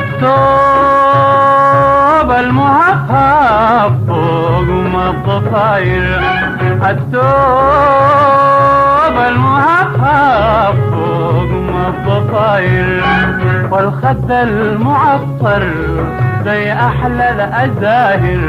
الثوب المهفهف فوق ما الضفاير، الثوب المهفهف فوق ما الضفاير، والخد المعطر زي أحلى الأزاهر،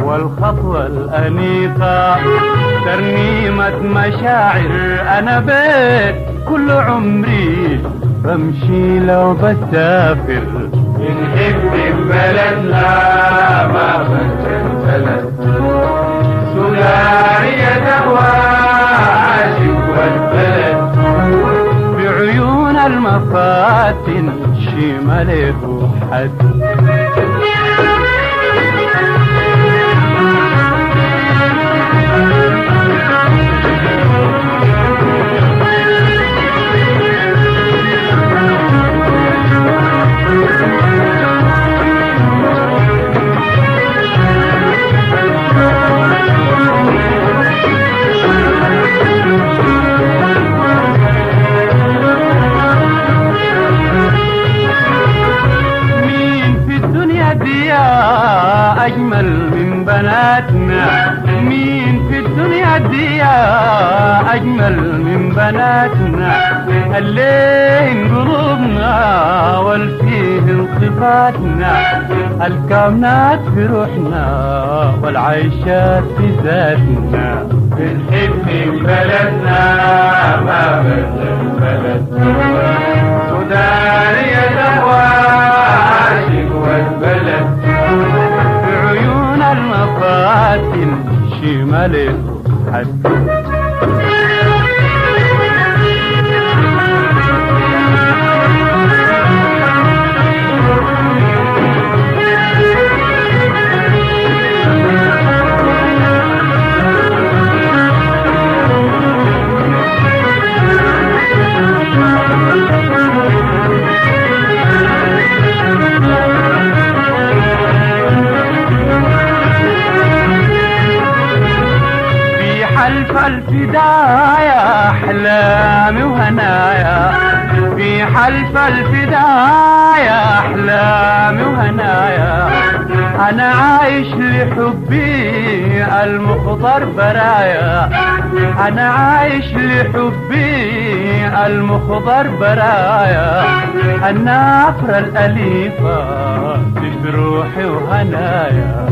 والخطوة الأنيقة ترنيمة مشاعر. أنا بيت كل عمري بمشي لو بسافر، بنحب بلدنا ما بنسى البلد، سودانية تهوى عاشق والبلد، بعيون المفاتن شي ملك حد. أجمل من بناتنا، مين في الدنيا دي أجمل من بناتنا، اللين قلوبنا والفيه صفاتنا، الكامنات في روحنا والعيشات في ذاتنا. بنحب بلدنا ما بنسى البلد، سودانية تهوى عاشق والبلد، بعيون المفاتن شي ملك حد. حلف الفدايا أحلامي وهنايا، في حلف الفدايا أحلامي وهنايا، أنا عايش لحبي المخضر برايا، أنا عايش لحبي المخضر برايا، النافرة الأليفة في روحي وهنايا.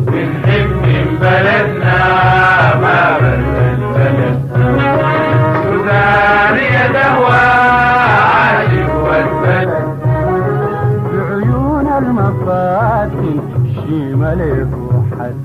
بنحب بلدنا ما بنسى البلد، سودانية تهوى عاشق والبلد، بعيون المفاتن شي ملك حد.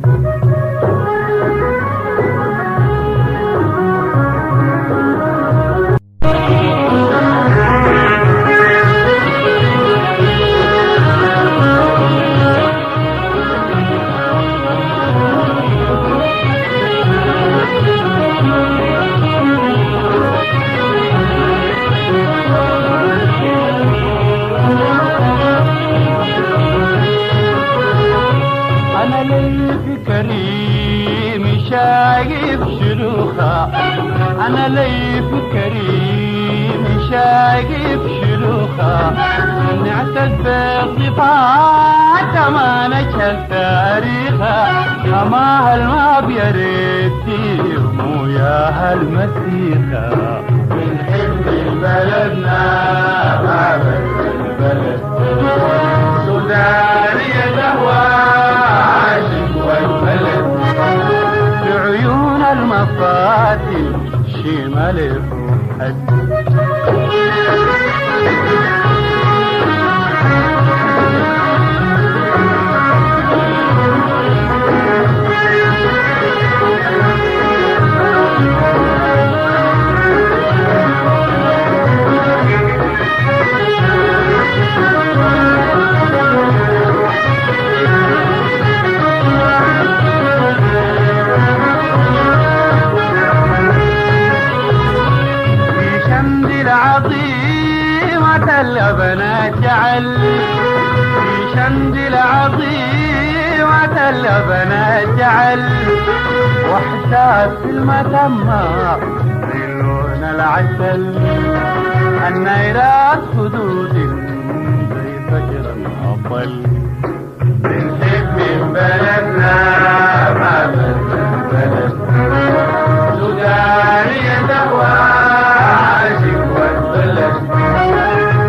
أنا لي في كريم شايف شلوخة، أنا لي في كريم شايف شلوخة، نعتز بصفات ما نشهد تاريخها، أما هالما بيريتي مو يا هالمسيخة. بنحب بلدنا ما بنسى البلد، سودانية تهوى عاشق والبلد، بعيون المفاتن شي ملك حد. البنات جعل في شمد العظيمة البنات جعل، واحساس في المتمة في لون العسل، النيرات خدود زي فجرا أطل. بنحب بلدنا ما بس البلد، سودانية تهوى عاشق والبلد.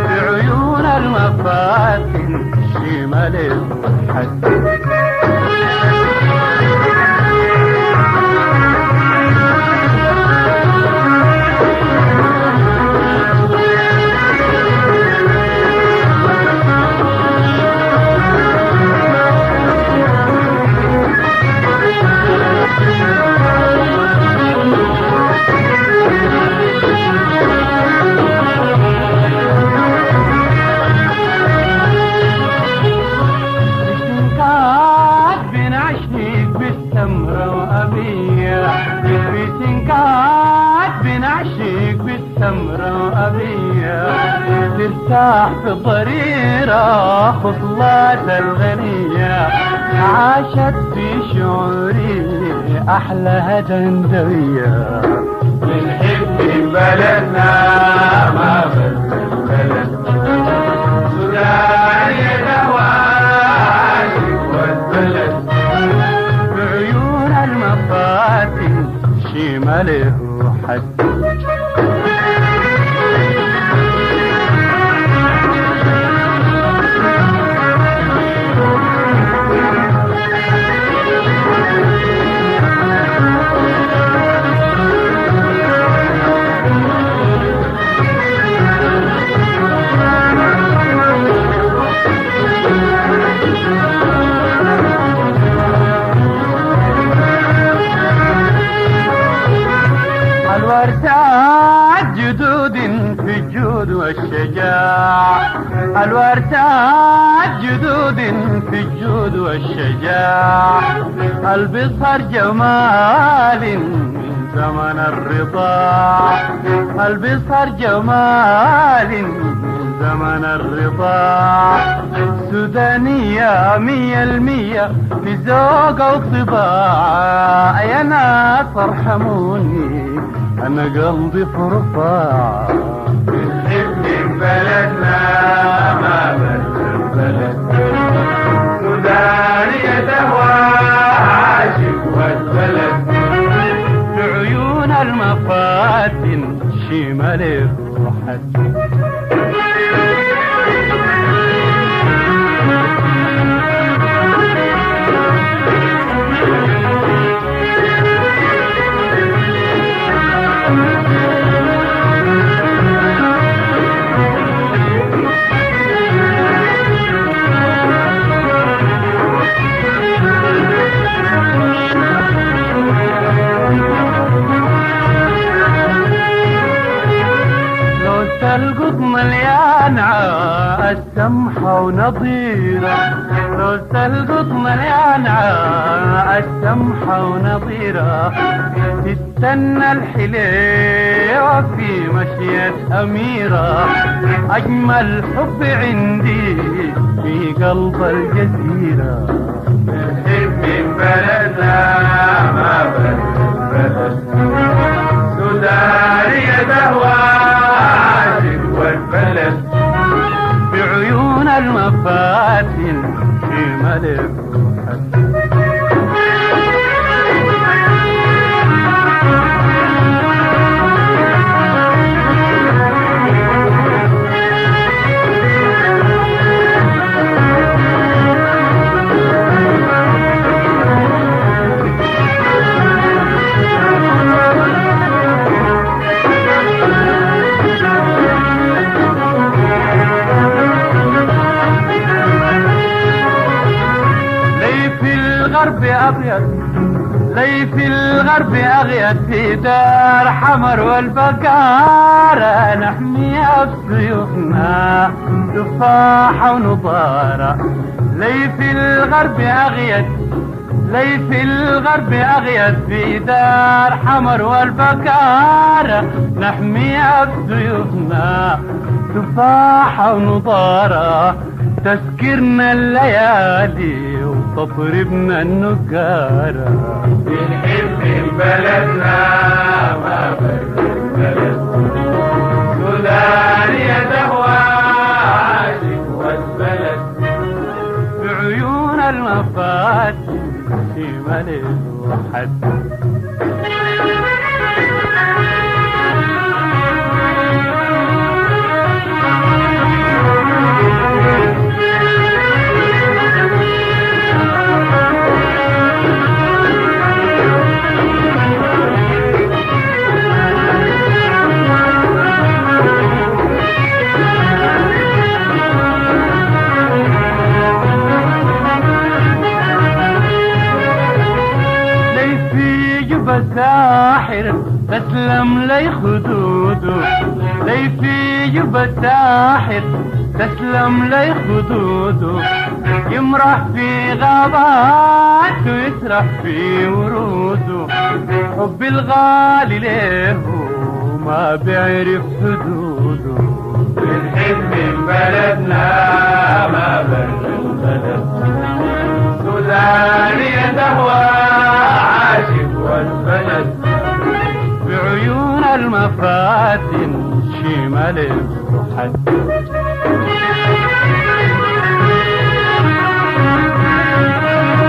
بعيون المفاتن شمال الحد. ترتاح في ضريرة خصلات الغنية، عاشت في شعوري أحلى هدندوية. بنحب بلدنا ما بس البلد، سودانية تهوى عاشق والبلد. بعيون المفاتن شماله حد. الورثات جدود في الجود والشجاع، الورثات جدود في الجود والشجاع. البصر جمال من زمن الرضاع، البصر جمال من زمن الرضاع. سودانية 100% في ذوق وطباع. يا ناس ارحموني أنا قلبي في رفاع. بنحب بلدنا ما بس البلد، سودانية تهوى عاشق والبلد. بعيون المفاتن شماله حد. القط مليان السمحة ونظيرة، روس القط مليان السمحة ونظيرة. تستنى الحليوة في مشية أميرة، أجمل حب عندي في قلب الجزيرة. بنحب بلدنا ما بس البلد، سودانية تهوى عاشق والبلد. بعيون المفاتن في ملك حد. لي في الغرب أغيد في دار حمر والبقارة، نحميها بسيوفنا تفاحة ونضارة. لي في الغرب أغيد، لي في الغرب أغيد في دار حمر والبقارة، نحميها بسيوفنا تفاحة ونضارة. تذكرنا الليالي وتطربنا النجارة. بنحب بلدنا ما بس البلد، سودانية تهوى عاشق والبلد. المفاتن شمال الوحد. ساحر تسلم لي خدوده، ليفي يبقى ساحر تسلم لي خدوده، يمرح في غابات ويسرح في وروده، حب الغالي له ما بيعرف حدوده. بنحب بلدنا ما برد البلد، سوداني تهوى عاشق والبلد، بعيون المفاتن شمال الوحد.